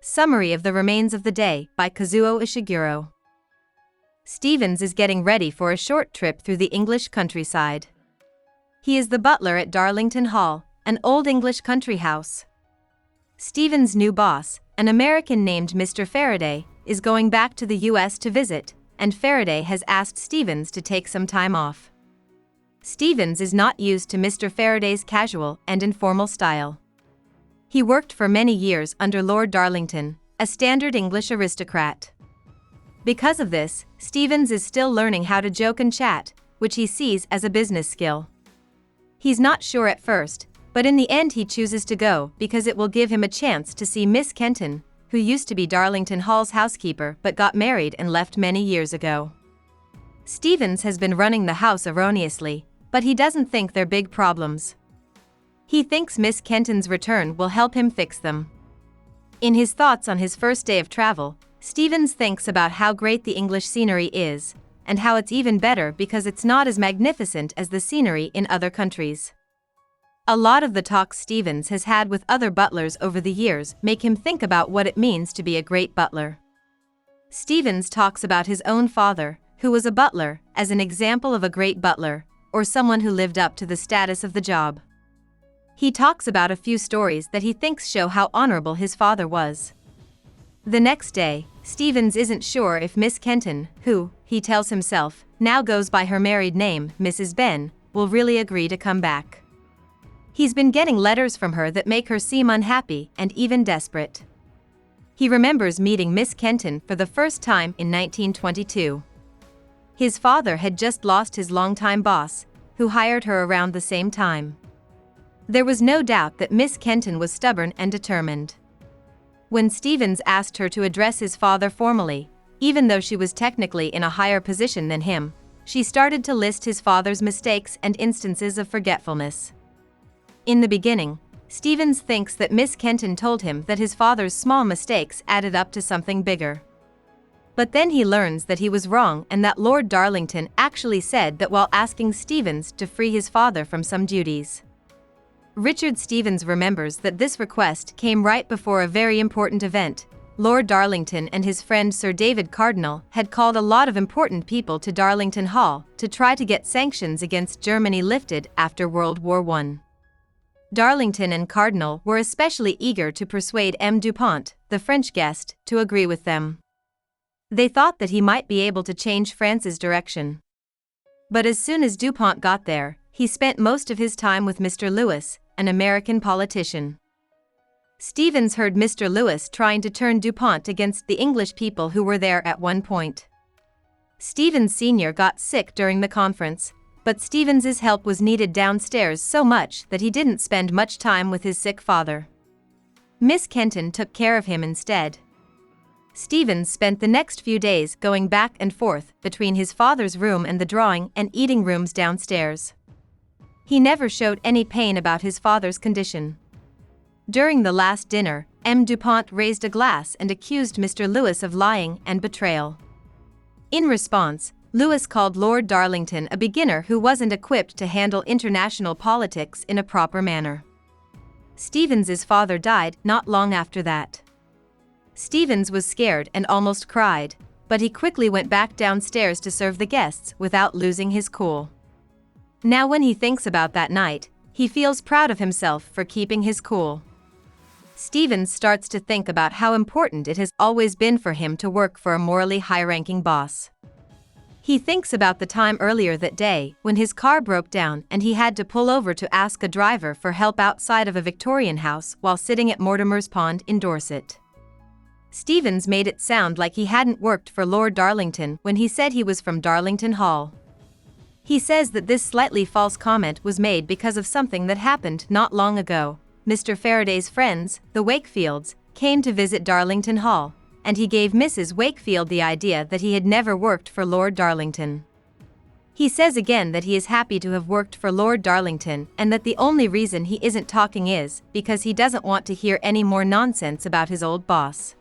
Summary of the Remains of the Day by Kazuo Ishiguro. Stevens is getting ready for a short trip through the English countryside. He is the butler at Darlington Hall, an old English country house. Stevens' new boss, an American named Mr. Faraday, is going back to the US to visit, and Faraday has asked Stevens to take some time off. Stevens is not used to Mr. Faraday's casual and informal style. He worked for many years under Lord Darlington, a standard English aristocrat. Because of this, Stevens is still learning how to joke and chat, which he sees as a business skill. He's not sure at first, but in the end he chooses to go because it will give him a chance to see Miss Kenton, who used to be Darlington Hall's housekeeper but got married and left many years ago. Stevens has been running the house erroneously, but he doesn't think they're big problems. He thinks Miss Kenton's return will help him fix them. In his thoughts on his first day of travel, Stevens thinks about how great the English scenery is, and how it's even better because it's not as magnificent as the scenery in other countries. A lot of the talks Stevens has had with other butlers over the years make him think about what it means to be a great butler. Stevens talks about his own father, who was a butler, as an example of a great butler, or someone who lived up to the status of the job. He talks about a few stories that he thinks show how honorable his father was. The next day, Stevens isn't sure if Miss Kenton, who, he tells himself, now goes by her married name, Mrs. Ben, will really agree to come back. He's been getting letters from her that make her seem unhappy and even desperate. He remembers meeting Miss Kenton for the first time in 1922. His father had just lost his longtime boss, who hired her around the same time. There was no doubt that Miss Kenton was stubborn and determined. When Stevens asked her to address his father formally, even though she was technically in a higher position than him, she started to list his father's mistakes and instances of forgetfulness. In the beginning, Stevens thinks that Miss Kenton told him that his father's small mistakes added up to something bigger. But then he learns that he was wrong and that Lord Darlington actually said that while asking Stevens to free his father from some duties. Richard Stevens remembers that this request came right before a very important event. Lord Darlington and his friend Sir David Cardinal had called a lot of important people to Darlington Hall to try to get sanctions against Germany lifted after World War I. Darlington and Cardinal were especially eager to persuade M. Dupont, the French guest, to agree with them. They thought that he might be able to change France's direction. But as soon as Dupont got there, he spent most of his time with Mr. Lewis, an American politician. Stevens heard Mr. Lewis trying to turn Dupont against the English people who were there at one point. Stevens Sr. got sick during the conference, but Stevens's help was needed downstairs so much that he didn't spend much time with his sick father. Miss Kenton took care of him instead. Stevens spent the next few days going back and forth between his father's room and the drawing and eating rooms downstairs. He never showed any pain about his father's condition. During the last dinner, M. Dupont raised a glass and accused Mr. Lewis of lying and betrayal. In response, Lewis called Lord Darlington a beginner who wasn't equipped to handle international politics in a proper manner. Stevens's father died not long after that. Stevens was scared and almost cried, but he quickly went back downstairs to serve the guests without losing his cool. Now when he thinks about that night, he feels proud of himself for keeping his cool. Stevens starts to think about how important it has always been for him to work for a morally high-ranking boss. He thinks about the time earlier that day when his car broke down and he had to pull over to ask a driver for help outside of a Victorian house while sitting at Mortimer's Pond in Dorset. Stevens made it sound like he hadn't worked for Lord Darlington when he said he was from Darlington Hall. He says that this slightly false comment was made because of something that happened not long ago. Mr. Faraday's friends, the Wakefields, came to visit Darlington Hall, and he gave Mrs. Wakefield the idea that he had never worked for Lord Darlington. He says again that he is happy to have worked for Lord Darlington and that the only reason he isn't talking is because he doesn't want to hear any more nonsense about his old boss.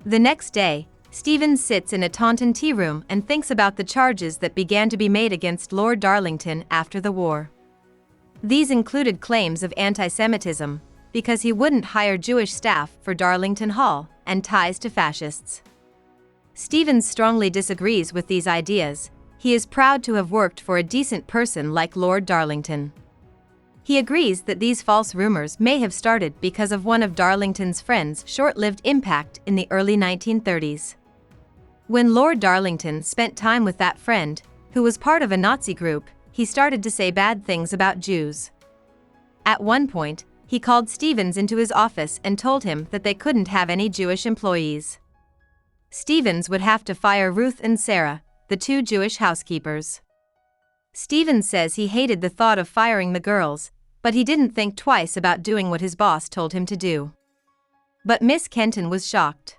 The next day, Stevens sits in a Taunton tea room and thinks about the charges that began to be made against Lord Darlington after the war. These included claims of anti-Semitism, because he wouldn't hire Jewish staff for Darlington Hall and ties to fascists. Stevens strongly disagrees with these ideas. He is proud to have worked for a decent person like Lord Darlington. He agrees that these false rumors may have started because of one of Darlington's friends' short-lived impact in the early 1930s. When Lord Darlington spent time with that friend, who was part of a Nazi group, he started to say bad things about Jews. At one point, he called Stevens into his office and told him that they couldn't have any Jewish employees. Stevens would have to fire Ruth and Sarah, the two Jewish housekeepers. Stevens says he hated the thought of firing the girls, but he didn't think twice about doing what his boss told him to do. But Miss Kenton was shocked.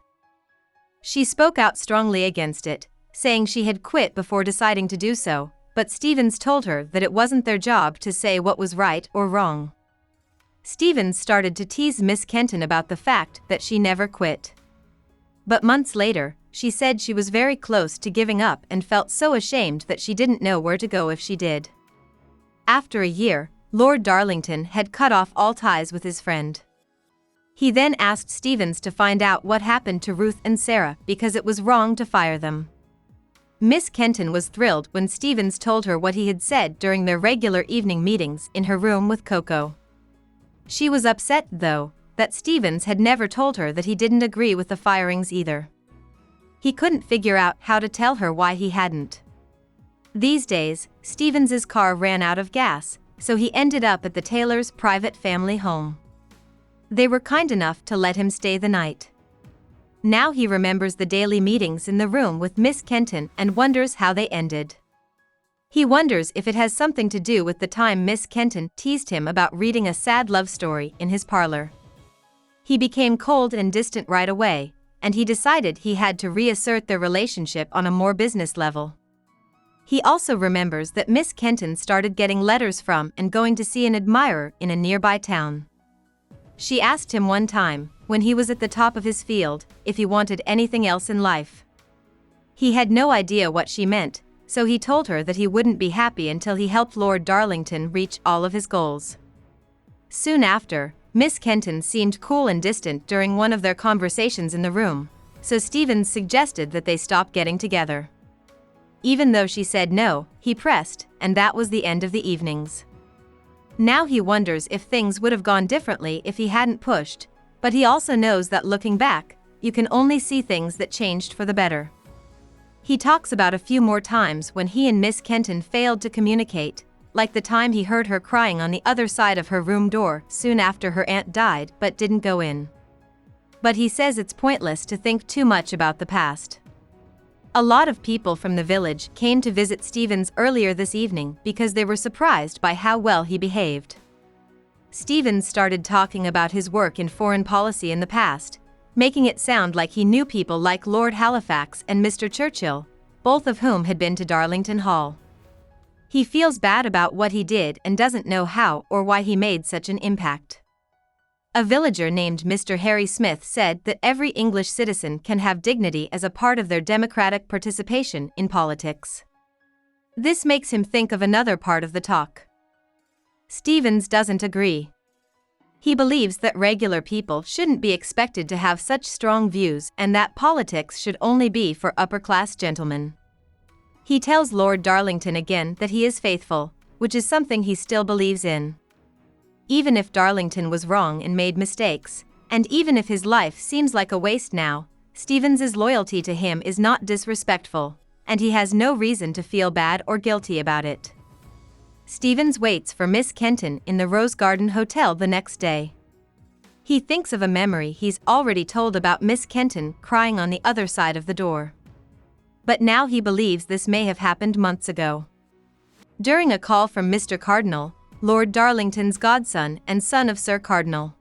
She spoke out strongly against it, saying she had quit before deciding to do so, but Stevens told her that it wasn't their job to say what was right or wrong. Stevens started to tease Miss Kenton about the fact that she never quit. But months later, she said she was very close to giving up and felt so ashamed that she didn't know where to go if she did. After a year, Lord Darlington had cut off all ties with his friend. He then asked Stevens to find out what happened to Ruth and Sarah because it was wrong to fire them. Miss Kenton was thrilled when Stevens told her what he had said during their regular evening meetings in her room with Coco. She was upset, though, that Stevens had never told her that he didn't agree with the firings either. He couldn't figure out how to tell her why he hadn't. These days, Stevens's car ran out of gas, so he ended up at the Taylors' private family home. They were kind enough to let him stay the night. Now he remembers the daily meetings in the room with Miss Kenton and wonders how they ended. He wonders if it has something to do with the time Miss Kenton teased him about reading a sad love story in his parlor. He became cold and distant right away, and he decided he had to reassert their relationship on a more business level. He also remembers that Miss Kenton started getting letters from and going to see an admirer in a nearby town. She asked him one time, when he was at the top of his field, if he wanted anything else in life. He had no idea what she meant, so he told her that he wouldn't be happy until he helped Lord Darlington reach all of his goals. Soon after, Miss Kenton seemed cool and distant during one of their conversations in the room, so Stevens suggested that they stop getting together. Even though she said no, he pressed, and that was the end of the evenings. Now he wonders if things would have gone differently if he hadn't pushed, but he also knows that looking back, you can only see things that changed for the better. He talks about a few more times when he and Miss Kenton failed to communicate, like the time he heard her crying on the other side of her room door soon after her aunt died but didn't go in. But he says it's pointless to think too much about the past. A lot of people from the village came to visit Stevens earlier this evening because they were surprised by how well he behaved. Stevens started talking about his work in foreign policy in the past, making it sound like he knew people like Lord Halifax and Mr. Churchill, both of whom had been to Darlington Hall. He feels bad about what he did and doesn't know how or why he made such an impact. A villager named Mr. Harry Smith said that every English citizen can have dignity as a part of their democratic participation in politics. This makes him think of another part of the talk. Stevens doesn't agree. He believes that regular people shouldn't be expected to have such strong views and that politics should only be for upper-class gentlemen. He tells Lord Darlington again that he is faithful, which is something he still believes in. Even if Darlington was wrong and made mistakes, and even if his life seems like a waste now, Stevens's loyalty to him is not disrespectful, and he has no reason to feel bad or guilty about it. Stevens waits for Miss Kenton in the Rose Garden Hotel the next day. He thinks of a memory he's already told about Miss Kenton crying on the other side of the door. But now he believes this may have happened months ago. During a call from Mr. Cardinal, Lord Darlington's godson and son of Sir Cardinal.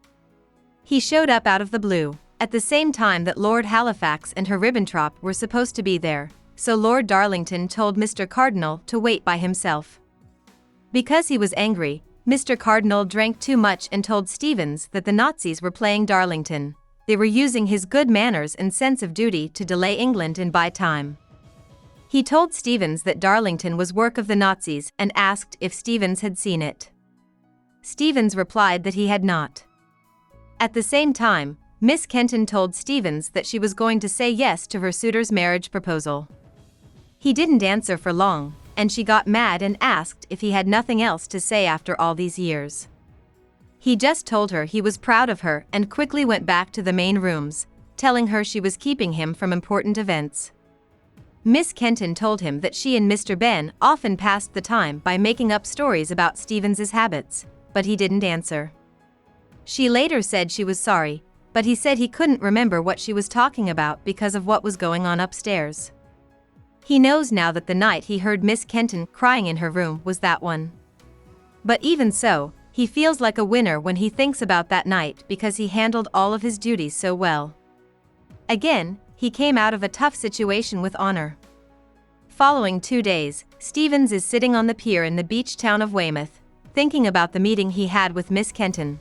He showed up out of the blue, at the same time that Lord Halifax and Her Ribbentrop were supposed to be there, so Lord Darlington told Mr. Cardinal to wait by himself. Because he was angry, Mr. Cardinal drank too much and told Stevens that the Nazis were playing Darlington. They were using his good manners and sense of duty to delay England and buy time. He told Stevens that Darlington was work of the Nazis and asked if Stevens had seen it. Stevens replied that he had not. At the same time, Miss Kenton told Stevens that she was going to say yes to her suitor's marriage proposal. He didn't answer for long, and she got mad and asked if he had nothing else to say after all these years. He just told her he was proud of her and quickly went back to the main rooms, telling her she was keeping him from important events. Miss Kenton told him that she and Mr. Ben often passed the time by making up stories about Stevens's habits, but he didn't answer. She later said she was sorry, but he said he couldn't remember what she was talking about because of what was going on upstairs. He knows now that the night he heard Miss Kenton crying in her room was that one. But even so, he feels like a winner when he thinks about that night because he handled all of his duties so well. Again, he came out of a tough situation with honor. Following 2 days, Stevens is sitting on the pier in the beach town of Weymouth, thinking about the meeting he had with Miss Kenton.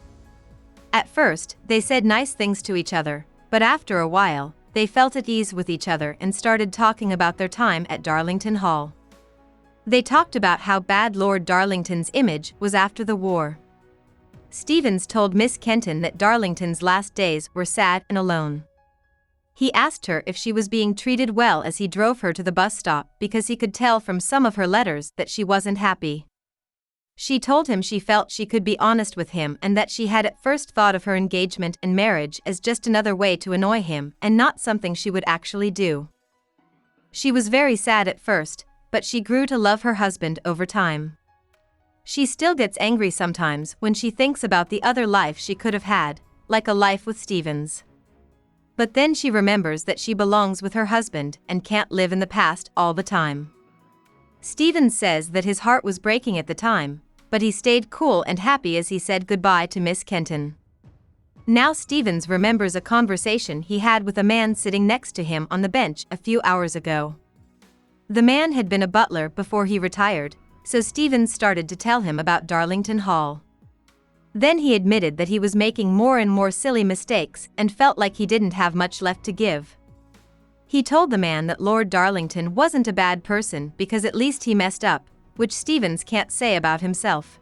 At first, they said nice things to each other, but after a while, they felt at ease with each other and started talking about their time at Darlington Hall. They talked about how bad Lord Darlington's image was after the war. Stevens told Miss Kenton that Darlington's last days were sad and alone. He asked her if she was being treated well as he drove her to the bus stop because he could tell from some of her letters that she wasn't happy. She told him she felt she could be honest with him and that she had at first thought of her engagement and marriage as just another way to annoy him and not something she would actually do. She was very sad at first, but she grew to love her husband over time. She still gets angry sometimes when she thinks about the other life she could have had, like a life with Stevens. But then she remembers that she belongs with her husband and can't live in the past all the time. Stevens says that his heart was breaking at the time, but he stayed cool and happy as he said goodbye to Miss Kenton. Now Stevens remembers a conversation he had with a man sitting next to him on the bench a few hours ago. The man had been a butler before he retired, so Stevens started to tell him about Darlington Hall. Then he admitted that he was making more and more silly mistakes and felt like he didn't have much left to give. He told the man that Lord Darlington wasn't a bad person because at least he messed up, which Stevens can't say about himself.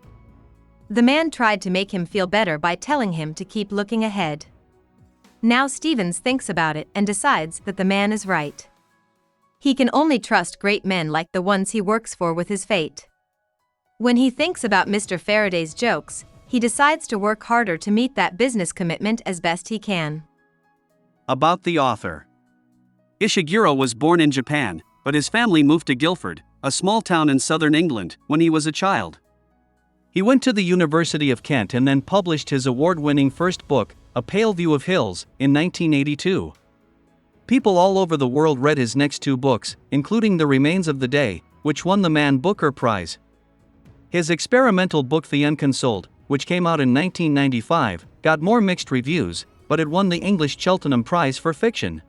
The man tried to make him feel better by telling him to keep looking ahead. Now Stevens thinks about it and decides that the man is right. He can only trust great men like the ones he works for with his fate. When he thinks about Mr. Faraday's jokes, he decides to work harder to meet that business commitment as best he can. About the author. Ishiguro was born in Japan, but his family moved to Guildford, a small town in southern England, when he was a child. He went to the University of Kent and then published his award-winning first book, A Pale View of Hills, in 1982. People all over the world read his next 2 books, including The Remains of the Day, which won the Man Booker Prize. His experimental book The Unconsoled, which came out in 1995, got more mixed reviews, but it won the English Cheltenham Prize for fiction.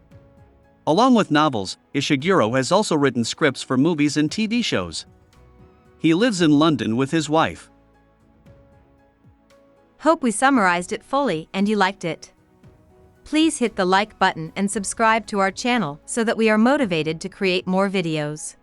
Along with novels, Ishiguro has also written scripts for movies and TV shows. He lives in London with his wife. Hope we summarized it fully and you liked it. Please hit the like button and subscribe to our channel so that we are motivated to create more videos.